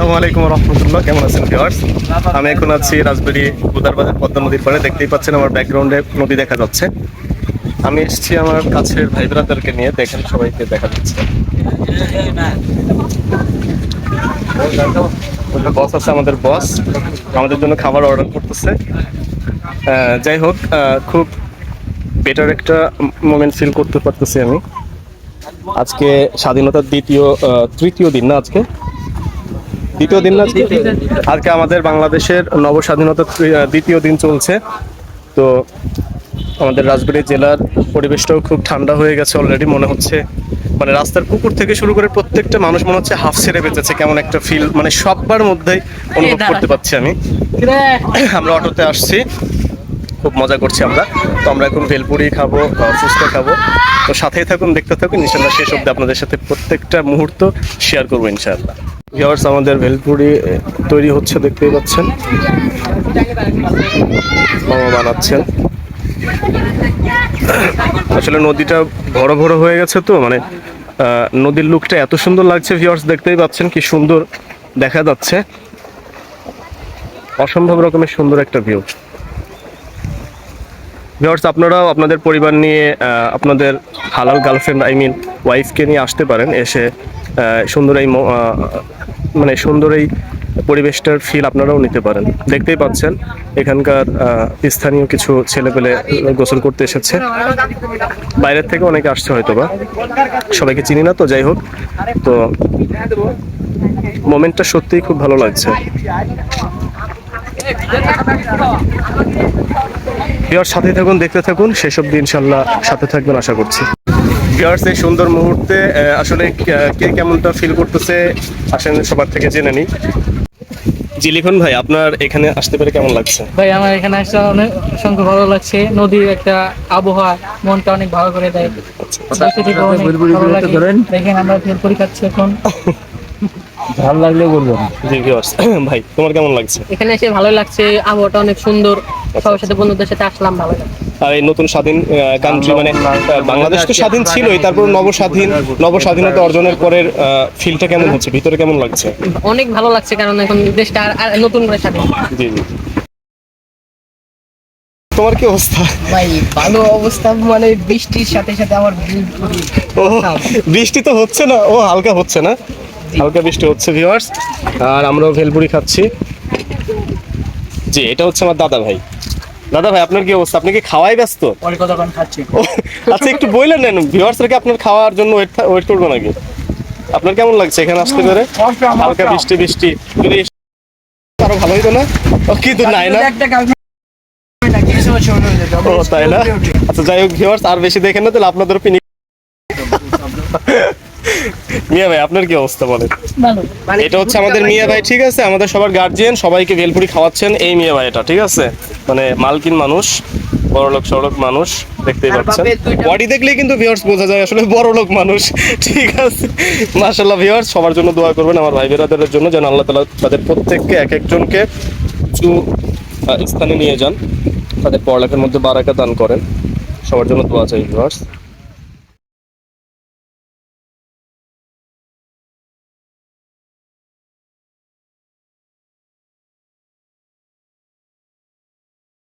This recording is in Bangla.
আসসালামু আলাইকুম রহমতুল্লাহ, কেমন আছেন ভিউয়ার্স? আমি এখন আছি রাজবাড়ী উদারবাজার পদ্মা নদীর পাড়ে। দেখতেই পাচ্ছেন আমার ব্যাকগ্রাউন্ডে নদী দেখা যাচ্ছে। আমি এসেছি আমার কাছের ভাই ব্রাদারকে নিয়ে, দেখেন সবাইকে দেখা যাচ্ছে। বস আছে, আমাদের বস আমাদের জন্য খাবার অর্ডার করতেছে। যাই হোক, খুব বেটার একটা মোমেন্ট ফিল করতে পারতেছি আমি। আজকে স্বাধীনতার তৃতীয় দিন না, আজকে দ্বিতীয় দিন না, আজকে আমাদের বাংলাদেশের নবস্বাধীনতার দ্বিতীয় দিন চলছে। তো আমাদের রাজবাড়ী জেলার পরিবেশটাও খুব ঠান্ডা হয়ে গেছে অলরেডি। মনে হচ্ছে মানে রাস্তার পুকুর থেকে শুরু করে প্রত্যেকটা মানুষ মনে হচ্ছে হাফ ছেড়ে বেঁচেছে, কেমন একটা ফিল মানে সবার মধ্যেই অনুভব করতে পারছি আমি। আমরা অটোতে আসছি, খুব মজা করছি আমরা। তো আমরা এখন ভেলপুরি খাবো, ফুচকা খাবো। তো সাথেই থাকুন, দেখতে থাকুন, ইনশাল্লাহ শেষ অব্দি আপনাদের সাথে প্রত্যেকটা মুহূর্ত শেয়ার করবো ইনশাআল্লাহ। ভিউয়ার্স, আমাদের ভেলপুরি তৈরি হচ্ছে, দেখতেই পাচ্ছেন মামা বানাচ্ছেন। আসলে নদীটা ভরো ভরো হয়ে গেছে, তো মানে নদীর লুকটা এত সুন্দর লাগছে ভিউয়ার্স, দেখতেই পাচ্ছেন কি সুন্দর দেখা যাচ্ছে। অসম্ভব রকমের সুন্দর একটা ভিউ। ভিউয়ার্স, আপনারাও আপনাদের পরিবার নিয়ে আপনাদের হালাল গার্লফ্রেন্ড ওয়াইফকে নিয়ে আসতে পারেন। এসে সুন্দর এই মানে সুন্দর এই পরিবেশটার ফিল আপনারাও নিতে পারেন। দেখতেই পাচ্ছেন এখানকার স্থানীয় কিছু ছেলেপেলে গোসল করতে এসেছে। বাইরের থেকে অনেকে আসছে হয়তোবা, সবাইকে চিনি না। তো যাই হোক, তো মোমেন্টটা সত্যিই খুব ভালো লাগছে। ভিউয়ার্স, সাথে থাকুন, দেখতে থাকুন, শেষ অবধি ইনশাল্লাহ সাথে থাকবেন আশা করছি। ভিউয়ার্স, এই সুন্দর মুহূর্তে আসলে কে কেমনটা ফিল করতেছে আসেন সবার থেকে জেনে নিই। জি লিখন ভাই, আপনার এখানে আসতে পেরে কেমন লাগছে? ভাই আমার এখানে আসতে অনেক অসংখ্য ভালো লাগছে। নদীর একটা আবহাওয়া মনটা অনেক ভালো করে দেয়। দেখেন আমরা ভেলপুরি খাচ্ছি এখন। ভালো লাগলে বলবো। জি ভিউয়ার্স, ভাই তোমার কেমন লাগছে? এখানে এসে ভালো লাগছে, আবহাওয়াটা অনেক সুন্দর। সবার সাথে বন্ধুদের সাথে আসলাম, ভালো লাগছে। আর এই নতুন স্বাধীন কান্ট্রি মানে বাংলাদেশ তো স্বাধীন ছিলই, তারপর নবস্বাধীনতা অর্জনের পরের ফিলটা কেমন হচ্ছে, ভিতরে কেমন লাগছে? অনেক ভালো লাগছে, কারণ এখন দেশটা আর নতুন করে স্বাধীন। জি জি। তোমার কি অবস্থা? ভাই ভালো অবস্থা, মানে বৃষ্টির সাথে সাথে আমার ও বৃষ্টি তো হচ্ছে না, ও হালকা হচ্ছে না, হালকা বৃষ্টি হচ্ছে ভিউয়ার্স। আর আমরাও ভেলপুরি খাচ্ছি। জি, এটা হচ্ছে আমার দাদা ভাই। দাদা ভাই, আপনার কি অবস্থা? আপনি কি খাওয়াই ব্যস্ত? আচ্ছা, একটু বললেন নেন ভিউয়ার্সরা কি আপনার খাওয়ার জন্য ওয়েট করবো নাকি? আপনার কেমন লাগছে এখানে আসতে পেরে? হালকা বৃষ্টি যদি আরো ভালো হইতো না, কিন্তু নাই না। ও তাই না? আচ্ছা যাই হোক ভিউয়ার্স, আর বেশি দেখেন না, তাহলে আপনাদের পিনি। মিয়া ভাই, আপনার কি অবস্থা বলেন? এটা হচ্ছে আমাদের মিয়া ভাই, ঠিক আছে, আমাদের সবার গার্জিয়ান, সবাইকে ভেলপুরি খাওয়াচ্ছেন এই মিয়া ভাই। এটা ঠিক আছে, মানে মালকিন মানুষ, বড়লোক সড়ক মানুষ, দেখতেই পাচ্ছেন। বডি দেখলেই কিন্তু ভিউয়ার্স বোঝা যায় আসলে বড়লোক মানুষ। ঠিক আছে, মাশাআল্লাহ। ভিউয়ার্স, সবার জন্য দোয়া করবেন, আমার ভাই বেরাদারের জন্য, যেন আল্লাহ তাআলা তাদের প্রত্যেককে এক একজনকে উঁচু স্থানে নিয়ে যান, তাদের পড়ালেখার মধ্যে বারাকা দান করেন। সবার জন্য দোয়া চাই ভিউয়ার্স।